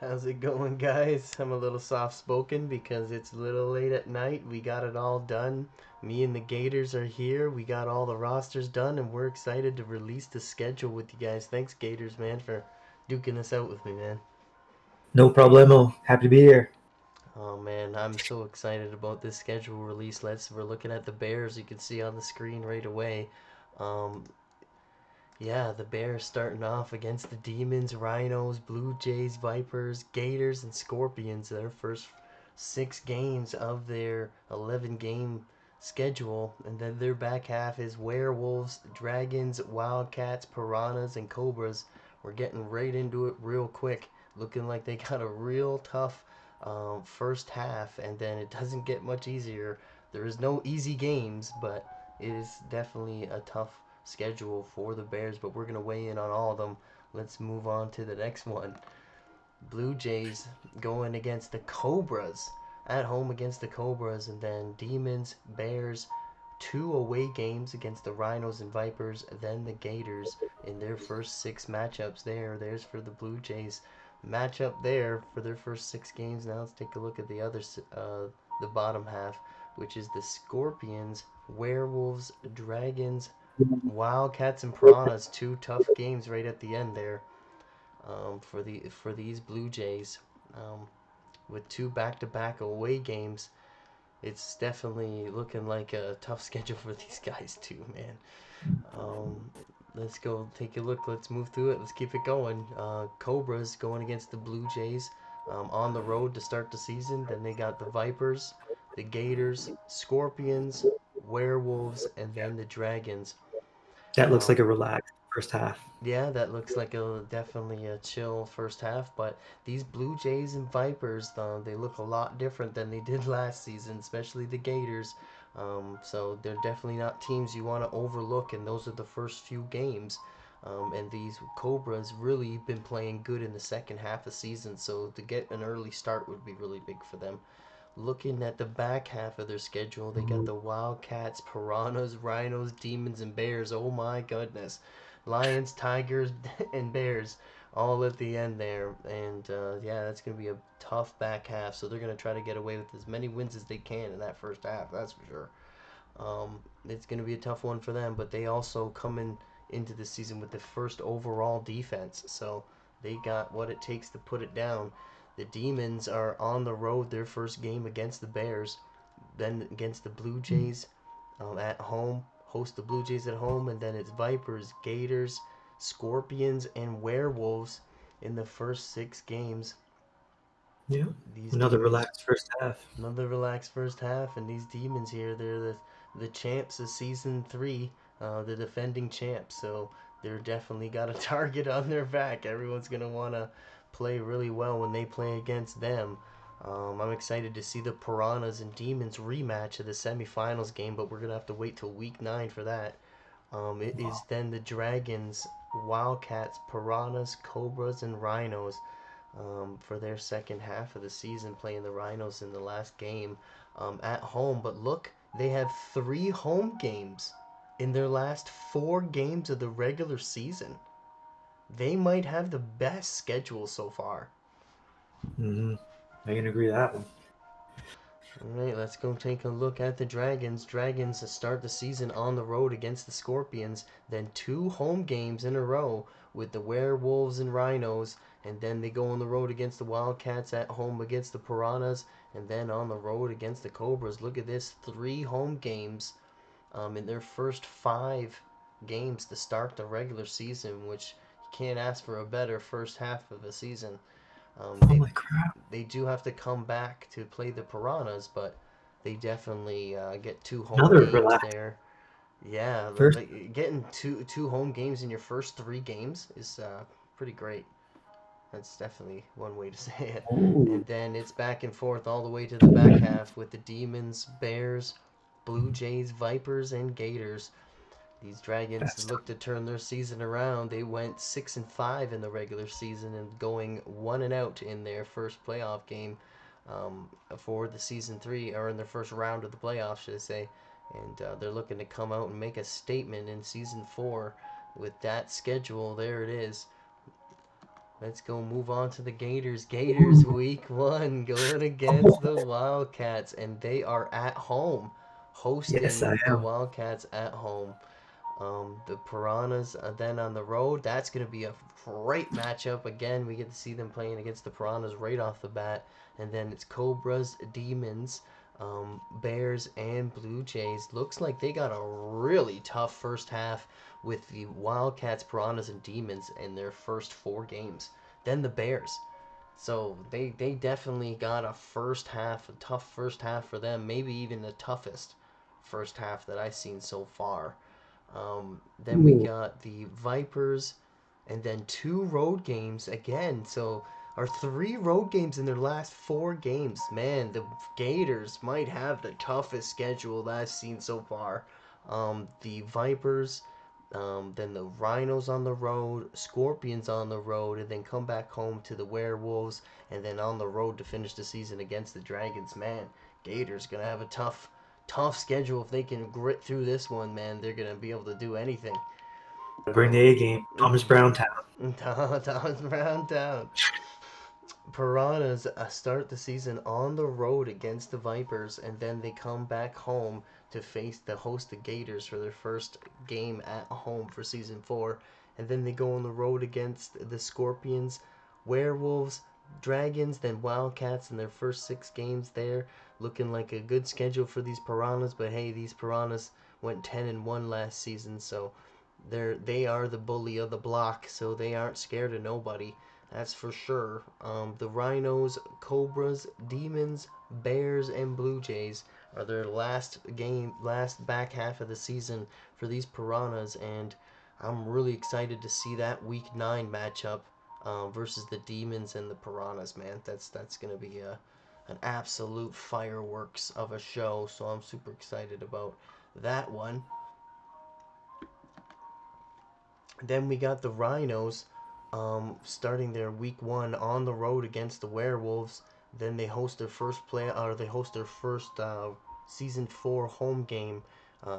How's it going, guys? I'm a little soft spoken because it's a little late at night. We got it all done. Me and the Gators are here. We got all the rosters done, and we're excited to release the schedule with you guys. Thanks, Gators, man, for duking this out with me, man. No problemo. Happy to be here. Oh man, I'm so excited about this schedule release. We're looking at the Bears. You can see on the screen right away. Um, Yeah, the Bears starting off against the Demons, Rhinos, Blue Jays, Vipers, Gators, and Scorpions. Their first 6 games of their 11-game schedule. And then their back half is Werewolves, Dragons, Wildcats, Piranhas, and Cobras. We're getting right into it real quick. Looking like they got a real tough first half, and then it doesn't get much easier. There is no easy games, but it is definitely a tough schedule for the Bears, but we're going to weigh in on all of them. Let's move on to the next one. Blue Jays going against the Cobras, at home against the Cobras, and then Demons, Bears, 2 away games against the Rhinos and Vipers, then the Gators in their first 6 matchups there. There's for the Blue Jays matchup there for their first 6 games. Now let's take a look at the bottom half, which is the Scorpions, Werewolves, Dragons, Wildcats, and Piranhas. 2 tough games right at the end there for these Blue Jays. Um, with 2 back-to-back away games, it's definitely looking like a tough schedule for these guys too, man. Um, let's go take a look. Let's move through it. Let's keep it going. Cobras going against the Blue Jays on the road to start the season. Then they got the Vipers, the Gators, Scorpions, Werewolves, and then the Dragons. That looks Um, like a relaxed first half. yeah, that looks like a definitely a chill first half, but these Blue Jays and Vipers, they look a lot different than they did last season, especially the Gators. So they're definitely not teams you want to overlook, and those are the first few games. And these Cobras really been playing good in the second half of the season, so to get an early start would be really big for them. Looking at the back half of their schedule, they got Mhm. the Wildcats, Piranhas, Rhinos, Demons, and Bears. Oh my goodness. Lions, Tigers, and Bears all at the end there. And yeah, that's going to be a tough back half. So they're going to try to get away with as many wins as they can in that first half, that's for sure. It's going to be a tough one for them, but they also come into the season with the first overall defense. So they got what it takes to put it down. The Demons are on the road their first game against the Bears, then against the Blue Jays at home, host the Blue Jays at home, and then it's Vipers, Gators, Scorpions, and Werewolves in the first 6 games. Yeah. These Another Demons, relaxed first half. another relaxed first half, and these Demons here, they're the champs of season 3, the defending champs. So they're definitely got a target on their back. Everyone's gonna want to play really well when they play against them. I'm excited to see the Piranhas and Demons rematch of the semifinals game, but we're gonna have to wait till week 9 for that. It is then the Dragons, Wildcats, Piranhas, Cobras, and Rhinos for their second half of the season, playing the Rhinos in the last game at home. But look, they have 3 home games in their last 4 games of the regular season. They might have the best schedule so far. Hmm. I can agree with that one. All right, let's go take a look at the Dragons. Dragons start the season on the road against the Scorpions, then 2 home games in a row with the Werewolves and Rhinos, and then they go on the road against the Wildcats, at home against the Piranhas, and then on the road against the Cobras. Look at this, 3 home games in their first 5 games to start the regular season, which you can't ask for a better first half of the season. Um, they Holy crap. they do have to come back to play the Piranhas, but they definitely get 2 home Another games relaxed there. Yeah, first. getting two home games in your first 3 games is pretty great. That's definitely one way to say it. Oh. And then it's back and forth all the way to the back half with the Demons, Bears, Blue Jays, Vipers, and Gators. These Dragons That's look to turn their season around. They went 6-5 in the regular season and going 1-out in their first playoff game for the season 3, or in their first round of the playoffs, should I say? And they're looking to come out and make a statement in season 4 with that schedule. There it is. Let's go move on to the Gators. Gators week 1 going against the Wildcats, and they are at home, Yes, hosting I the am. Wildcats at home. The Piranhas are then on the road. That's going to be a great matchup. Again, we get to see them playing against the Piranhas right off the bat. And then it's Cobras, Demons, Bears, and Blue Jays. Looks like they got a really tough first half with the Wildcats, Piranhas, and Demons in their first 4 games. Then the Bears. So they definitely got a tough first half for them. Maybe even the toughest first half that I've seen so far. Then we Ooh. got the Vipers, and then 2 road games again. So our 3 road games in their last 4 games. Man, the Gators might have the toughest schedule that I've seen so far. The Vipers, then the Rhinos on the road, Scorpions on the road, and then come back home to the Werewolves, and then on the road to finish the season against the Dragons. Man, Gators gonna have a tough schedule. If they can grit through this one, man, they're gonna be able to do anything. Bring the A game. Thomas Brown Town. Thomas Brown down. Piranhas start the season on the road against the Vipers, and then they come back home to host the Gators for their first game at home for season 4, and then they go on the road against the Scorpions, Werewolves, Dragons, then Wildcats in their first 6 games there. Looking like a good schedule for these Piranhas, but hey, these Piranhas went 10-1 last season, so they are the bully of the block, so they aren't scared of nobody. That's for sure. The Rhinos, Cobras, Demons, Bears, and Blue Jays are their last back half of the season for these Piranhas, and I'm really excited to see that Week 9 matchup versus the Demons and the Piranhas. Man, that's gonna be an absolute fireworks of a show. So I'm super excited about that one. Then we got the Rhinos starting their week 1 on the road against the Werewolves. Then they host their first season 4 home game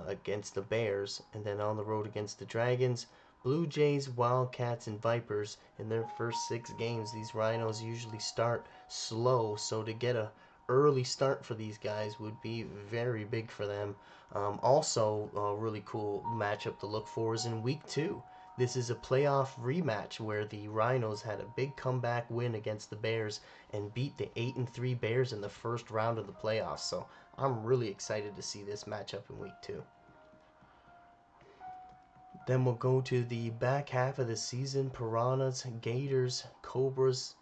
against the Bears, and then on the road against the Dragons, Blue Jays, Wildcats, and Vipers in their first 6 games. These Rhinos usually start slow, so to get a early start for these guys would be very big for them. Also, a really cool matchup to look for is in week 2. This is a playoff rematch where the Rhinos had a big comeback win against the Bears and beat the 8-3 Bears in the first round of the playoffs. So I'm really excited to see this matchup in week 2. Then we'll go to the back half of the season. Piranhas, Gators, Cobras,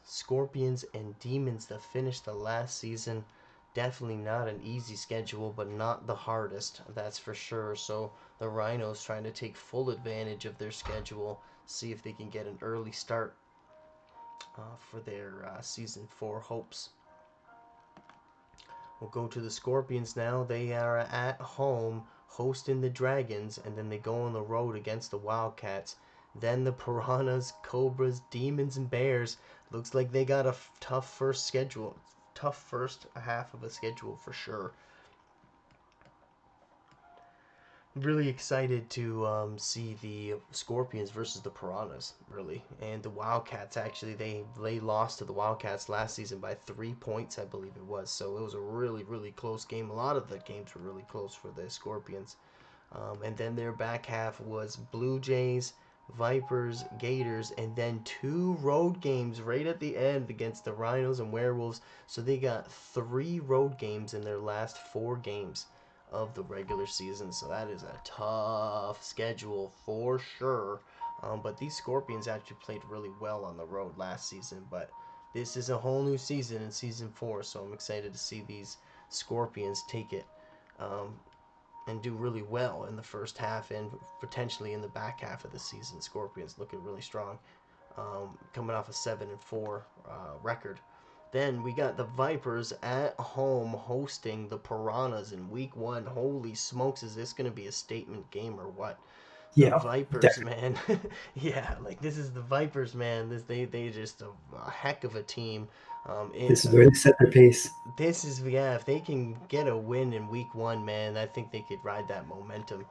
Scorpions, and Demons to finish the last season. Definitely not an easy schedule, but not the hardest, that's for sure. So the Rhinos trying to take full advantage of their schedule, see if they can get an early start for their season 4 hopes. We'll go to the Scorpions now. They are at home hosting the Dragons, and then they go on the road against the Wildcats. Then the Piranhas, Cobras, Demons, and Bears. Looks like they got a tough first half of a schedule for sure. Really excited to see the Scorpions versus the Piranhas, really, and the Wildcats. Actually, they lost to the Wildcats last season by 3 points, I believe it was. So it was a really close game. A lot of the games were really close for the Scorpions. And then their back half was Blue Jays, Vipers, Gators, and then 2 road games right at the end against the Rhinos and Werewolves. So they got 3 road games in their last 4 games of the regular season. So that is a tough schedule for sure. But these Scorpions actually played really well on the road last season. But this is a whole new season in season 4. So I'm excited to see these Scorpions take it um, and do really well in the first half and potentially in the back half of the season. Scorpions looking really strong, coming off a 7-4 record. Then we got the Vipers at home hosting the Piranhas in week 1. Holy smokes, is this going to be a statement game or what? The Yeah, Vipers, definitely. man. Yeah, like this is the Vipers, man. They just a heck of a team. This is where they set their pace. This is, yeah, if they can get a win in week 1, man, I think they could ride that momentum.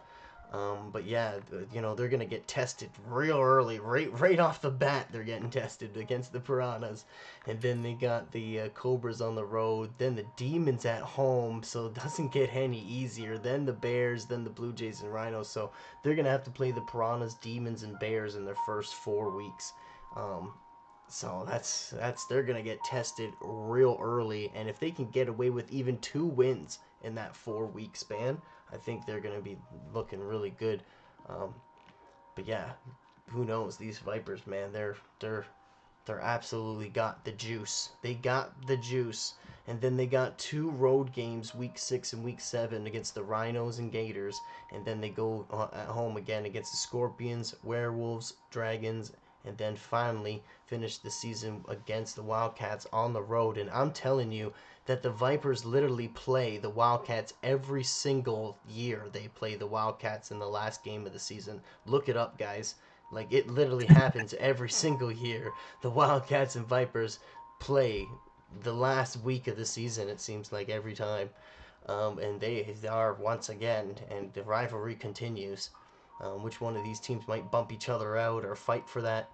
But yeah, they're gonna get tested real early, right off the bat. They're getting tested against the Piranhas, and then they got the Cobras on the road. Then the Demons at home, so it doesn't get any easier. Then the Bears, then the Blue Jays and Rhinos. So they're gonna have to play the Piranhas, Demons, and Bears in their first 4 weeks. Um, so that's they're gonna get tested real early, and if they can get away with even 2 wins in that 4 week span, I think they're gonna be looking really good. Um, but yeah, who knows? These Vipers, man, they're absolutely got the juice. They got the juice, and then they got 2 road games, week 6 and week 7, against the Rhinos and Gators, and then they go at home again against the Scorpions, Werewolves, Dragons, and then finally finish the season against the Wildcats on the road. And I'm telling you that the Vipers literally play the Wildcats every single year. They play the Wildcats in the last game of the season. Look it up, guys. Like, it literally happens every single year. The Wildcats and Vipers play the last week of the season, it seems like, every time. And they are once again, and the rivalry continues. Which one of these teams might bump each other out or fight for that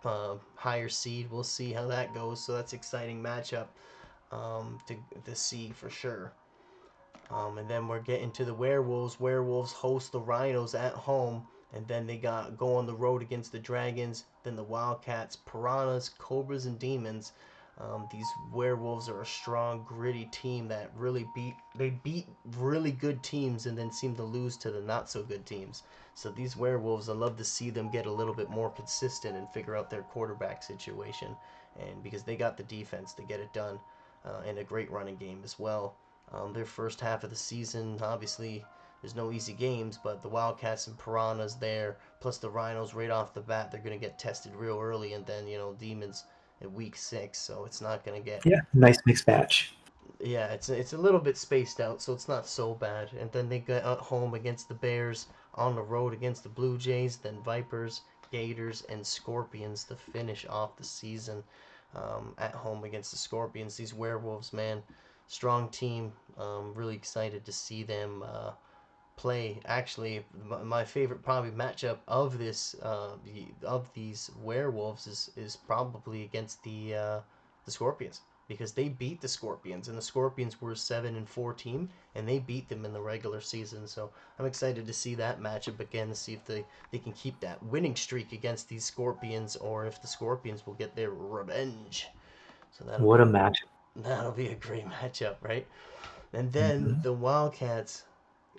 higher seed? We'll see how that goes. So that's an exciting matchup to see for sure. And then we're getting to the Werewolves. Werewolves host the Rhinos at home, and then they go on the road against the Dragons, then the Wildcats, Piranhas, Cobras, and Demons. These Werewolves are a strong, gritty team that beat really good teams and then seem to lose to the not so good teams. So these Werewolves, I love to see them get a little bit more consistent and figure out their quarterback situation, and because they got the defense to get it done, and a great running game as well. Their first half of the season, obviously, there's no easy games, but the Wildcats and Piranhas there, plus the Rhinos right off the bat, they're going to get tested real early, and then, Demons at week 6, so it's not going to get. Yeah, nice mixed batch. Yeah, it's a little bit spaced out, so it's not so bad. And then they get at home against the Bears, on the road against the Blue Jays, then Vipers, Gators, and Scorpions to finish off the season. At home against the Scorpions. These Werewolves, man, strong team. Really excited to see them play. Actually, my favorite probably matchup of these Werewolves is probably against the Scorpions, because they beat the Scorpions, and the Scorpions were a 7-4 team, and they beat them in the regular season. So I'm excited to see that matchup again, to see if they can keep that winning streak against these Scorpions, or if the Scorpions will get their revenge. So What a match. that'll be a great matchup, right? And then Mm-hmm. the Wildcats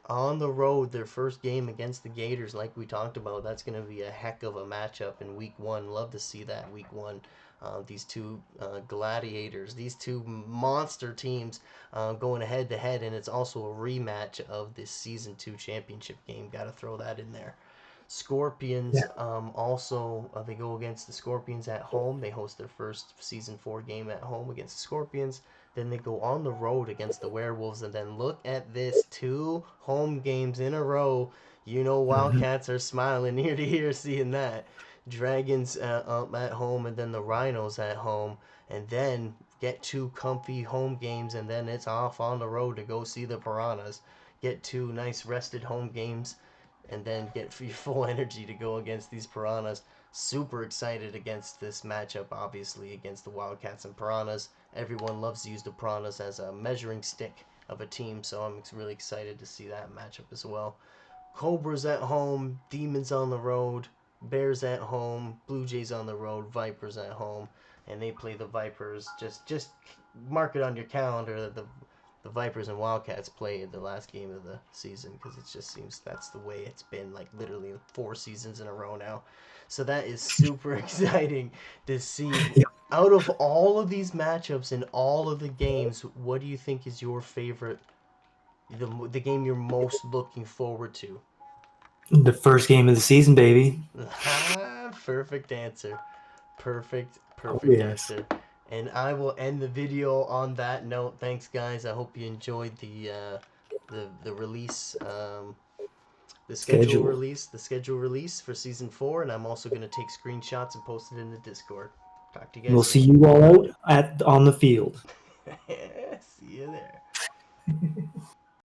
on the road, their first game against the Gators, like we talked about. That's going to be a heck of a matchup in week 1. Love to see that week 1. These two gladiators, these two monster teams going head to head, and it's also a rematch of this season 2 championship game. Got to throw that in there. Scorpions, Yeah. also, they go against the Scorpions at home. They host their first season 4 game at home against the Scorpions. Then they go on the road against the Werewolves, and then look at this, 2 home games in a row. Mm-hmm. Wildcats are smiling ear to ear seeing that. Dragons up at home, and then the Rhinos at home, and then get 2 comfy home games, and then it's off on the road to go see the Piranhas. Get 2 nice rested home games, and then get your full energy to go against these Piranhas. Super excited against this matchup, obviously, against the Wildcats and Piranhas. Everyone loves to use the Piranhas as a measuring stick of a team, so I'm really excited to see that matchup as well. Cobras at home, Demons on the road, Bears at home, Blue Jays on the road, Vipers at home, and they play the Vipers. Just mark it on your calendar that the Vipers and Wildcats play in the last game of the season, because it just seems that's the way it's been, like literally 4 seasons in a row now. So that is super exciting to see. Yeah. Out of all of these matchups and all of the games, what do you think is your favorite, the game you're most looking forward to? The first game of the season, baby. Perfect answer. Perfect, Oh perfect yes. answer. And I will end the video on that note. Thanks, guys. I hope you enjoyed the release, Schedule. the schedule release for season 4. And I'm also gonna take screenshots and post it in the Discord. Talk to you guys We'll soon. see you all out on the field. See you there.